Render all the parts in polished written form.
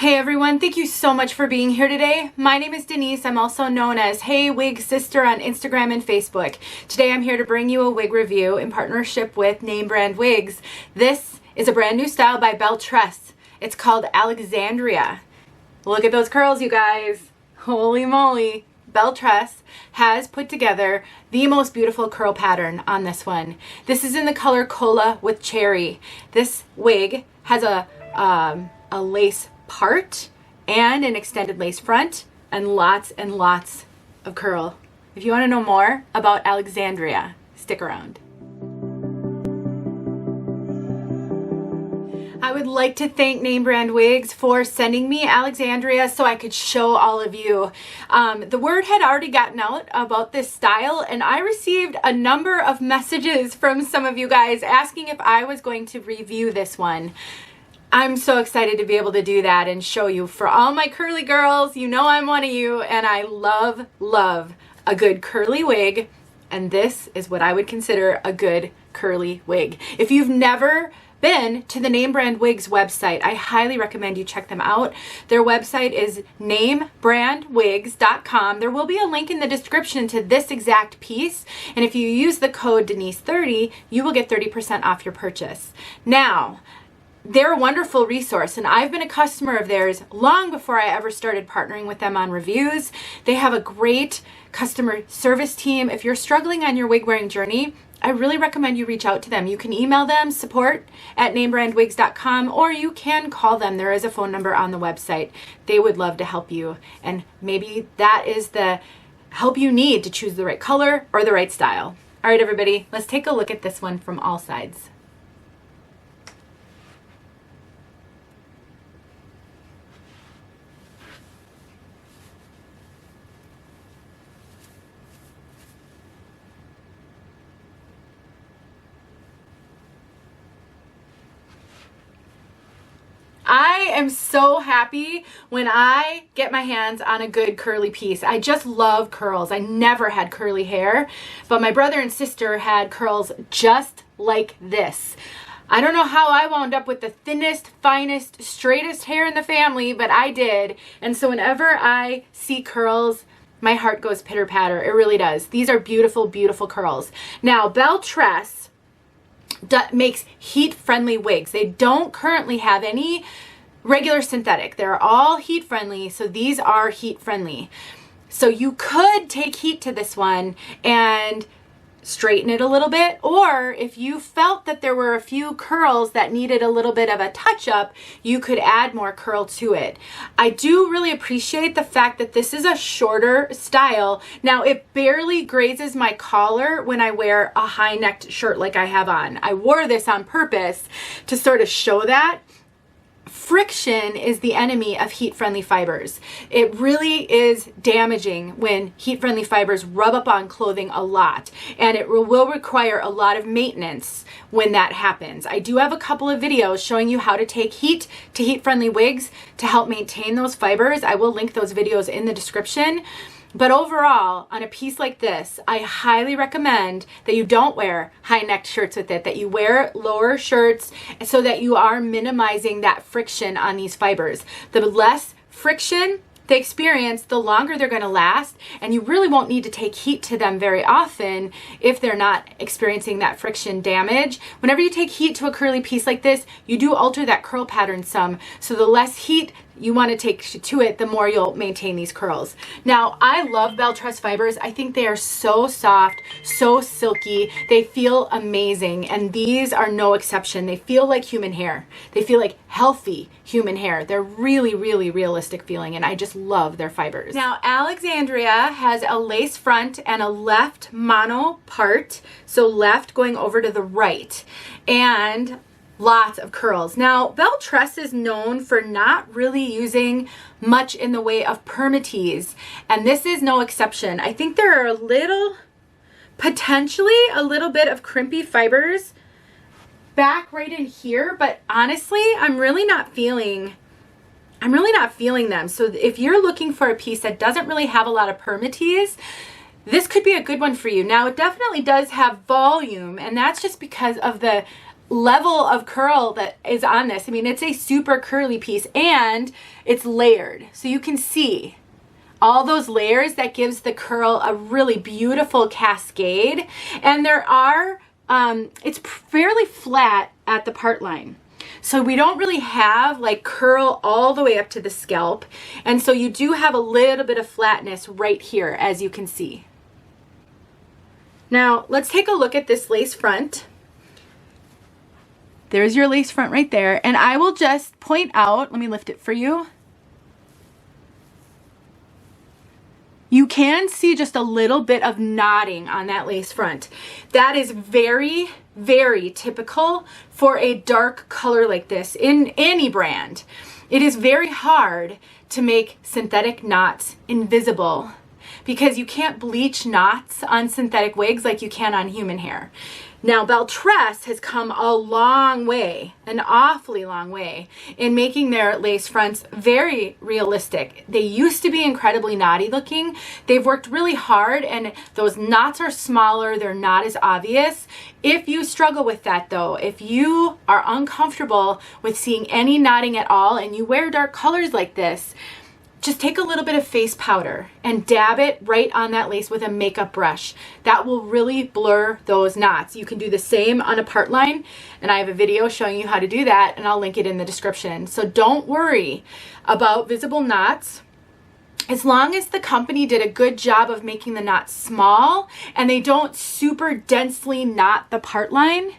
Hey everyone, thank you so much for being here today. My name is Denise. I'm also known as Hey Wig Sister on Instagram and Facebook. Today I'm here to bring you a wig review in partnership with Name Brand Wigs. This is a brand new style by Belle Tress. It's called Alexandria. Look at those curls, you guys. Holy moly. Belle Tress has put together the most beautiful curl pattern on this one. This is in the color Cola with Cherry. This wig has a lace part and an extended lace front and lots of curl. If you want to know more about Alexandria, stick around. I would like to thank Name Brand Wigs for sending me Alexandria so I could show all of you. The word had already gotten out about this style, and I received a number of messages from some of you guys asking if I was going to review this one. I'm so excited to be able to do that and show you. For all my curly girls, you know I'm one of you, and I love a good curly wig, and this is what I would consider a good curly wig. If you've never been to the Name Brand Wigs website, I highly recommend you check them out. Their website is namebrandwigs.com. There will be a link in the description to this exact piece, and if you use the code Denise30, you will get 30% off your purchase. Now, they're a wonderful resource, and I've been a customer of theirs long before I ever started partnering with them on reviews. They have a great customer service team. If you're struggling on your wig wearing journey, I really recommend you reach out to them. You can email them, support@namebrandwigs.com, or you can call them. There is a phone number on the website. They would love to help you, and maybe that is the help you need to choose the right color or the right style. All right, everybody, let's take a look at this one from all sides. I am so happy when I get my hands on a good curly piece. I just love curls. I never had curly hair, but my brother and sister had curls just like this. I don't know how I wound up with the thinnest, finest, straightest hair in the family, but I did. And so whenever I see curls, my heart goes pitter patter. It really does. These are beautiful, beautiful curls. Now, Belle Tress makes heat-friendly wigs. They don't currently have any regular synthetic. They're all heat-friendly, so these are heat-friendly. So you could take heat to this one and straighten it a little bit, or if you felt that there were a few curls that needed a little bit of a touch-up, you could add more curl to it. I do really appreciate the fact that this is a shorter style. Now, it barely grazes my collar when I wear a high-necked shirt like I have on. I wore this on purpose to sort of show that. Friction is the enemy of heat-friendly fibers. It really is damaging when heat-friendly fibers rub up on clothing a lot, and it will require a lot of maintenance when that happens. I do have a couple of videos showing you how to take heat to heat-friendly wigs to help maintain those fibers. I will link those videos in the description. But overall, on a piece like this, I highly recommend that you don't wear high-necked shirts with it, that you wear lower shirts so that you are minimizing that friction on these fibers. The less friction they experience, the longer they're going to last, and you really won't need to take heat to them very often if they're not experiencing that friction damage. Whenever you take heat to a curly piece like this, you do alter that curl pattern some, so the less heat you want to take to it, the more you'll maintain these curls. Now, I love Belle Tress fibers. I think they are so soft, so silky. They feel amazing, and these are no exception. They feel like human hair. They feel like healthy human hair. They're really, really realistic feeling, and I just love their fibers. Now, Alexandria has a lace front and a left mono part, so left going over to the right, and lots of curls. Now, Belle Tress is known for not really using much in the way of permatease, and this is no exception. I think there are potentially a little bit of crimpy fibers back right in here, but honestly, I'm really not feeling them. So if you're looking for a piece that doesn't really have a lot of permatease, this could be a good one for you. Now, it definitely does have volume, and that's just because of the level of curl that is on this. I mean, it's a super curly piece and it's layered. So you can see all those layers. That gives the curl a really beautiful cascade. And there are, it's fairly flat at the part line. So we don't really have like curl all the way up to the scalp. And so you do have a little bit of flatness right here, as you can see. Now let's take a look at this lace front. There's your lace front right there. And I will just point out, let me lift it for you. You can see just a little bit of knotting on that lace front. That is very, very typical for a dark color like this in any brand. It is very hard to make synthetic knots invisible because you can't bleach knots on synthetic wigs like you can on human hair. Now, Belle Tress has come a long way, an awfully long way, in making their lace fronts very realistic. They used to be incredibly knotty looking. They've worked really hard, and those knots are smaller. They're not as obvious. If you struggle with that, though, if you are uncomfortable with seeing any knotting at all, and you wear dark colors like this, just take a little bit of face powder and dab it right on that lace with a makeup brush. That will really blur those knots. You can do the same on a part line, and I have a video showing you how to do that, and I'll link it in the description. So don't worry about visible knots. As long as the company did a good job of making the knots small and they don't super densely knot the part line,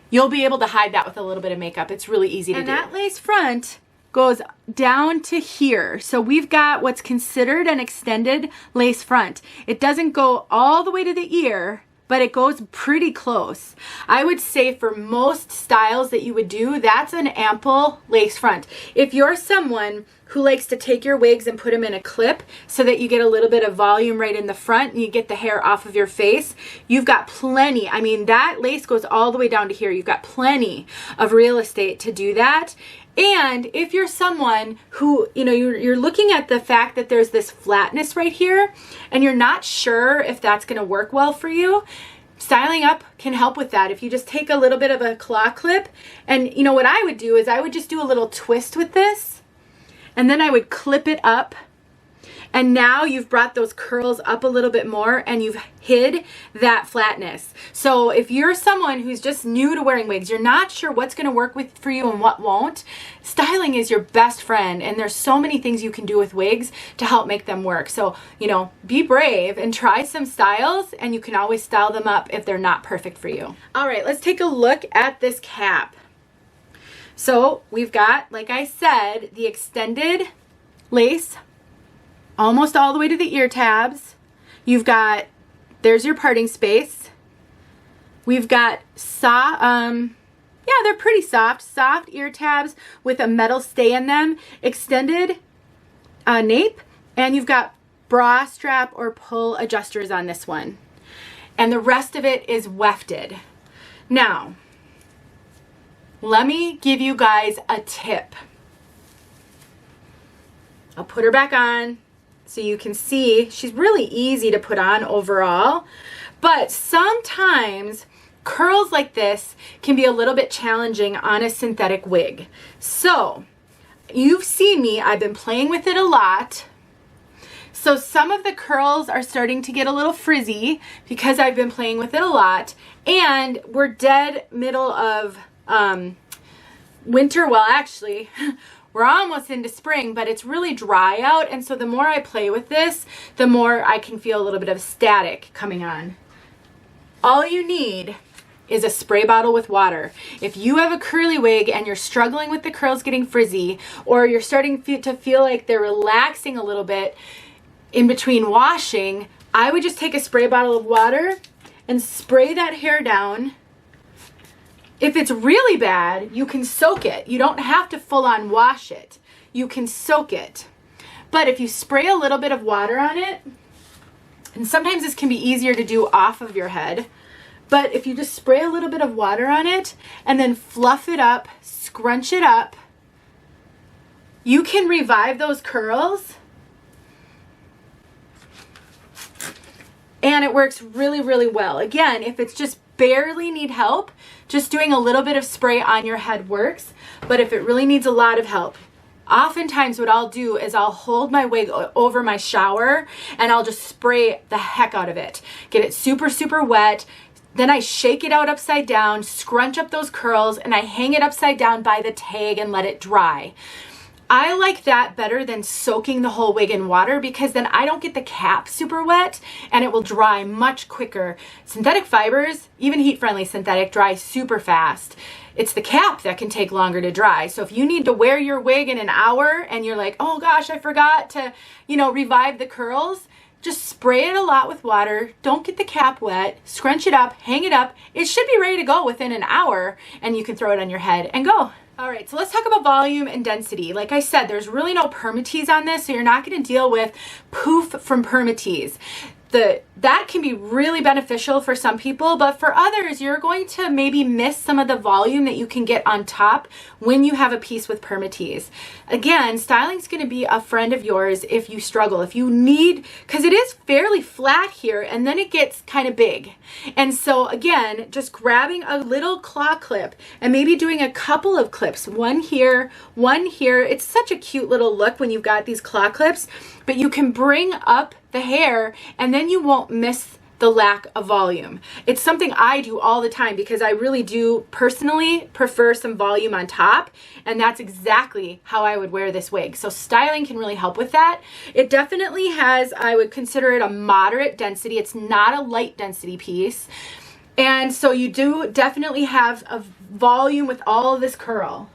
you'll be able to hide that with a little bit of makeup. It's really easy to do. And that lace front goes down to here. So we've got what's considered an extended lace front. It doesn't go all the way to the ear, but it goes pretty close. I would say for most styles that you would do, that's an ample lace front. If you're someone who likes to take your wigs and put them in a clip so that you get a little bit of volume right in the front and you get the hair off of your face, you've got plenty. I mean, that lace goes all the way down to here. You've got plenty of real estate to do that. And if you're someone who, you know, you're looking at the fact that there's this flatness right here and you're not sure if that's going to work well for you, styling up can help with that. If you just take a little bit of a claw clip, and you know what I would do is I would just do a little twist with this, and then I would clip it up. And now you've brought those curls up a little bit more and you've hid that flatness. So if you're someone who's just new to wearing wigs, you're not sure what's going to work for you and what won't, styling is your best friend. And there's so many things you can do with wigs to help make them work. So, you know, be brave and try some styles, and you can always style them up if they're not perfect for you. All right, let's take a look at this cap. So we've got, like I said, the extended lace almost all the way to the ear tabs. You've got, there's your parting space. We've got yeah, they're pretty soft ear tabs with a metal stay in them, extended nape, and you've got bra strap or pull adjusters on this one. And the rest of it is wefted. Now, let me give you guys a tip. I'll put her back on so you can see she's really easy to put on overall, but sometimes curls like this can be a little bit challenging on a synthetic wig. So you've seen me, I've been playing with it a lot. So some of the curls are starting to get a little frizzy because I've been playing with it a lot, and we're dead middle of winter. Well, actually, we're almost into spring, but it's really dry out, and so the more I play with this, the more I can feel a little bit of static coming on. All you need is a spray bottle with water. If you have a curly wig and you're struggling with the curls getting frizzy, or you're starting to feel like they're relaxing a little bit in between washing, I would just take a spray bottle of water and spray that hair down. If it's really bad, you can soak it. You don't have to full on wash it. You can soak it. But if you spray a little bit of water on it, and sometimes this can be easier to do off of your head, but if you just spray a little bit of water on it and then fluff it up, scrunch it up, you can revive those curls. And it works really, really well. Again, if it's just barely need help, just doing a little bit of spray on your head works. But if it really needs a lot of help, oftentimes what I'll do is I'll hold my wig over my shower and I'll just spray the heck out of it. Get it super, super wet. Then I shake it out upside down, scrunch up those curls, and I hang it upside down by the tag and let it dry. I like that better than soaking the whole wig in water, because then I don't get the cap super wet and it will dry much quicker. Synthetic fibers, even heat-friendly synthetic, dry super fast. It's the cap that can take longer to dry. So if you need to wear your wig in an hour and you're like, oh gosh, I forgot to, revive the curls, just spray it a lot with water. Don't get the cap wet. Scrunch it up, hang it up. It should be ready to go within an hour, and you can throw it on your head and go. All right, so let's talk about volume and density. Like I said, there's really no Permatease on this, so you're not going to deal with poof from Permatease. That can be really beneficial for some people, but for others, you're going to maybe miss some of the volume that you can get on top when you have a piece with Permatease. Again, styling is going to be a friend of yours if you struggle. If you need, because it is fairly flat here and then it gets kind of big. And so again, just grabbing a little claw clip and maybe doing a couple of clips, one here, one here. It's such a cute little look when you've got these claw clips, but you can bring up the hair and then you won't miss the lack of volume. It's something I do all the time because I really do personally prefer some volume on top, and that's exactly how I would wear this wig. So styling can really help with that. It definitely has, I would consider it a moderate density. It's not a light density piece. And so you do definitely have a volume with all of this curl.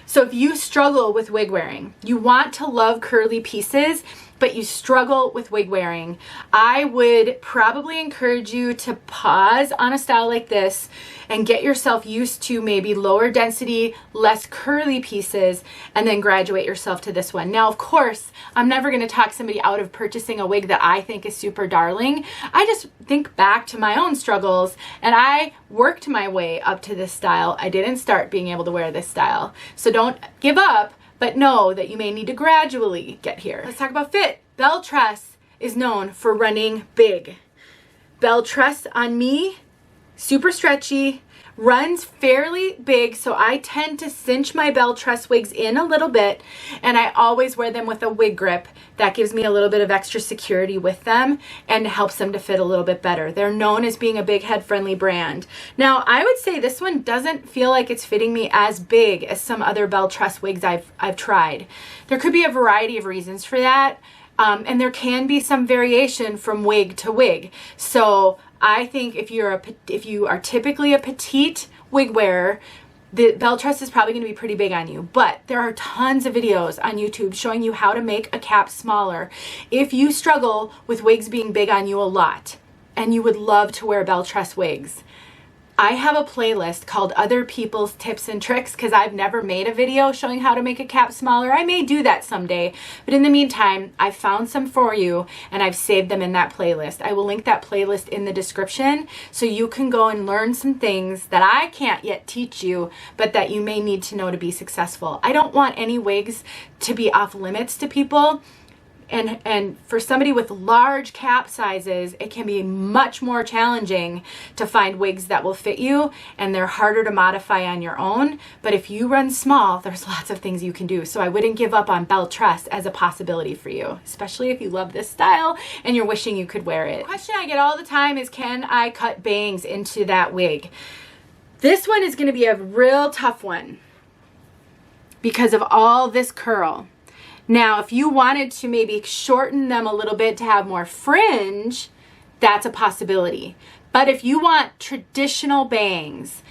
So if you struggle with wig wearing, you want to love curly pieces, but you struggle with wig wearing, I would probably encourage you to pause on a style like this and get yourself used to maybe lower density, less curly pieces, and then graduate yourself to this one. Now, of course, I'm never going to talk somebody out of purchasing a wig that I think is super darling. I just think back to my own struggles, and I worked my way up to this style. I didn't start being able to wear this style. So don't give up, but know that you may need to gradually get here. Let's talk about fit. Belle Tress is known for running big. Belle Tress on me, super stretchy, runs fairly big, so I tend to cinch my Belle Tress wigs in a little bit, and I always wear them with a wig grip. That gives me a little bit of extra security with them and helps them to fit a little bit better. They're known as being a big head friendly brand. Now, I would say this one doesn't feel like it's fitting me as big as some other Belle Tress wigs I've tried. There could be a variety of reasons for that, and there can be some variation from wig to wig. So I think if you are typically a petite wig wearer, the Belle Tress is probably going to be pretty big on you. But there are tons of videos on YouTube showing you how to make a cap smaller. If you struggle with wigs being big on you a lot and you would love to wear Belle Tress wigs, I have a playlist called Other People's Tips and Tricks because I've never made a video showing how to make a cap smaller. I may do that someday, but in the meantime, I found some for you and I've saved them in that playlist. I will link that playlist in the description so you can go and learn some things that I can't yet teach you, but that you may need to know to be successful. I don't want any wigs to be off limits to people. And for somebody with large cap sizes, it can be much more challenging to find wigs that will fit you, and they're harder to modify on your own. But if you run small, there's lots of things you can do. So I wouldn't give up on Belle Tress as a possibility for you, especially if you love this style and you're wishing you could wear it. The question I get all the time is, can I cut bangs into that wig? This one is going to be a real tough one because of all this curl. Now, if you wanted to maybe shorten them a little bit to have more fringe, that's a possibility. But if you want traditional bangs,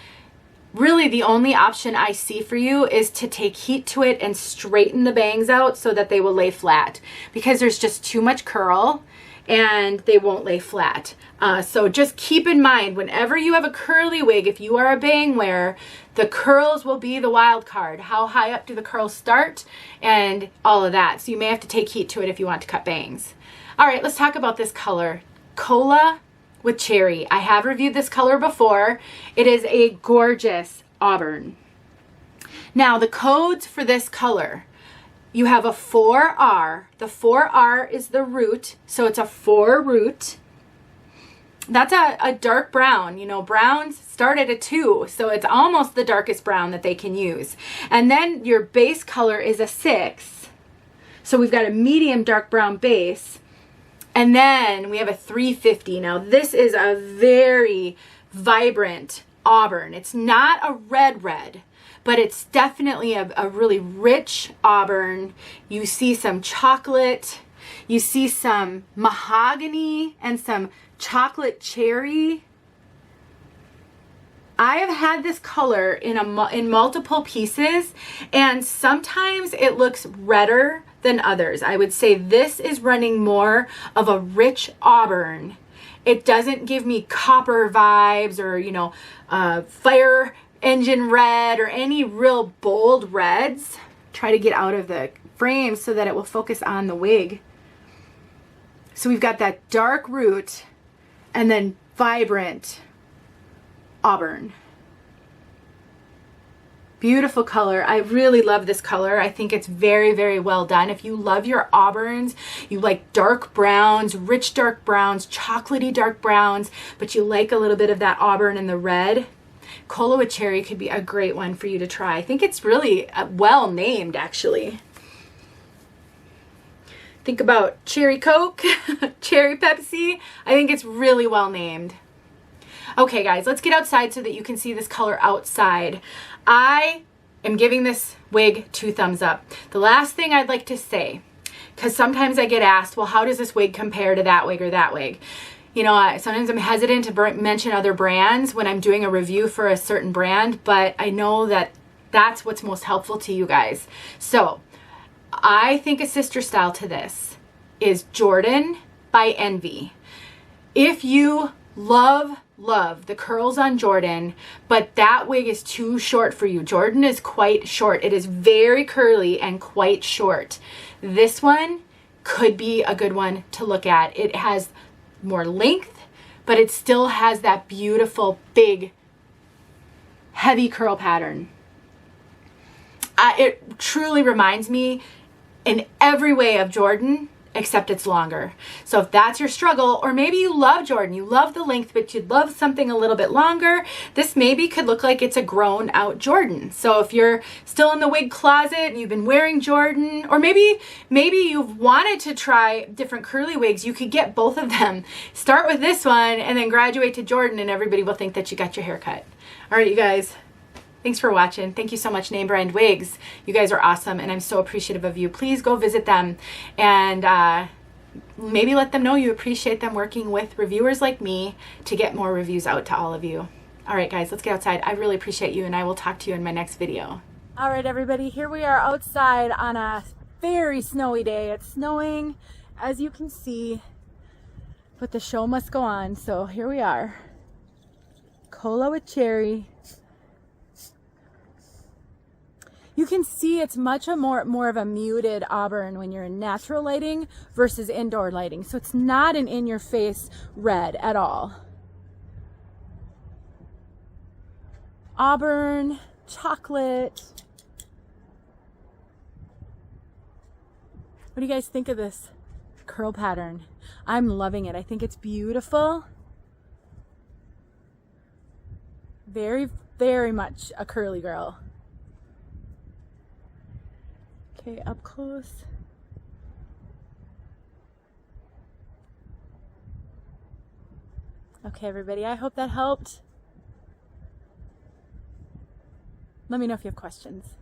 really the only option I see for you is to take heat to it and straighten the bangs out so that they will lay flat, because there's just too much curl and they won't lay flat. So just keep in mind, whenever you have a curly wig, if you are a bang wearer, the curls will be the wild card. How high up do the curls start and all of that. So you may have to take heat to it if you want to cut bangs. All right, let's talk about this color. Cola with cherry. I have reviewed this color before. It is a gorgeous auburn. Now, the codes for this color, you have a 4R. The 4R is the root, so it's a 4 root. That's a dark brown. You know, browns start at a 2, so it's almost the darkest brown that they can use. And then your base color is a 6. So we've got a medium dark brown base. And then we have a 350. Now this is a very vibrant auburn. It's not a red, but it's definitely a really rich auburn. You see some chocolate, you see some mahogany and some chocolate cherry. I have had this color in multiple pieces, and sometimes it looks redder than others. I would say this is running more of a rich auburn. It doesn't give me copper vibes or, you know, fire engine red or any real bold reds. Try to get out of the frame so that it will focus on the wig. So we've got that dark root and then vibrant auburn. Beautiful color. I really love this color. I think it's very, very well done. If you love your auburns, you like dark browns, rich dark browns, chocolatey dark browns, but you like a little bit of that auburn and the red, Cola with Cherry could be a great one for you to try. I think it's really well named, actually. Think about Cherry Coke, Cherry Pepsi. I think it's really well named. Okay guys, let's get outside so that you can see this color outside. I am giving this wig 2 thumbs up. The last thing I'd like to say, because sometimes I get asked, well, how does this wig compare to that wig or that wig? You know, sometimes I'm hesitant to mention other brands when I'm doing a review for a certain brand, but I know that that's what's most helpful to you guys. So I think a sister style to this is Jordan by Envy. If you love the curls on Jordan, but that wig is too short for you. Jordan is quite short. It is very curly and quite short. This one could be a good one to look at. It has more length, but it still has that beautiful, big, heavy curl pattern. It truly reminds me in every way of Jordan, except it's longer. So if that's your struggle, or maybe you love Jordan, you love the length, but you'd love something a little bit longer, this maybe could look like it's a grown out Jordan. So if you're still in the wig closet and you've been wearing Jordan, or maybe you've wanted to try different curly wigs, you could get both of them. Start with this one and then graduate to Jordan, and everybody will think that you got your hair cut. All right, you guys. Thanks for watching. Thank you so much, Name Brand Wigs. You guys are awesome, and I'm so appreciative of you. Please go visit them and maybe let them know you appreciate them working with reviewers like me to get more reviews out to all of you. All right, guys, let's get outside. I really appreciate you, and I will talk to you in my next video. All right, everybody, here we are outside on a very snowy day. It's snowing, as you can see, but the show must go on, so here we are. Cola with Cherry. You can see it's much more of a muted auburn when you're in natural lighting versus indoor lighting. So it's not an in-your-face red at all. Auburn, chocolate. What do you guys think of this curl pattern? I'm loving it. I think it's beautiful. Very, very much a curly girl. Okay, up close. Okay, everybody, I hope that helped. Let me know if you have questions.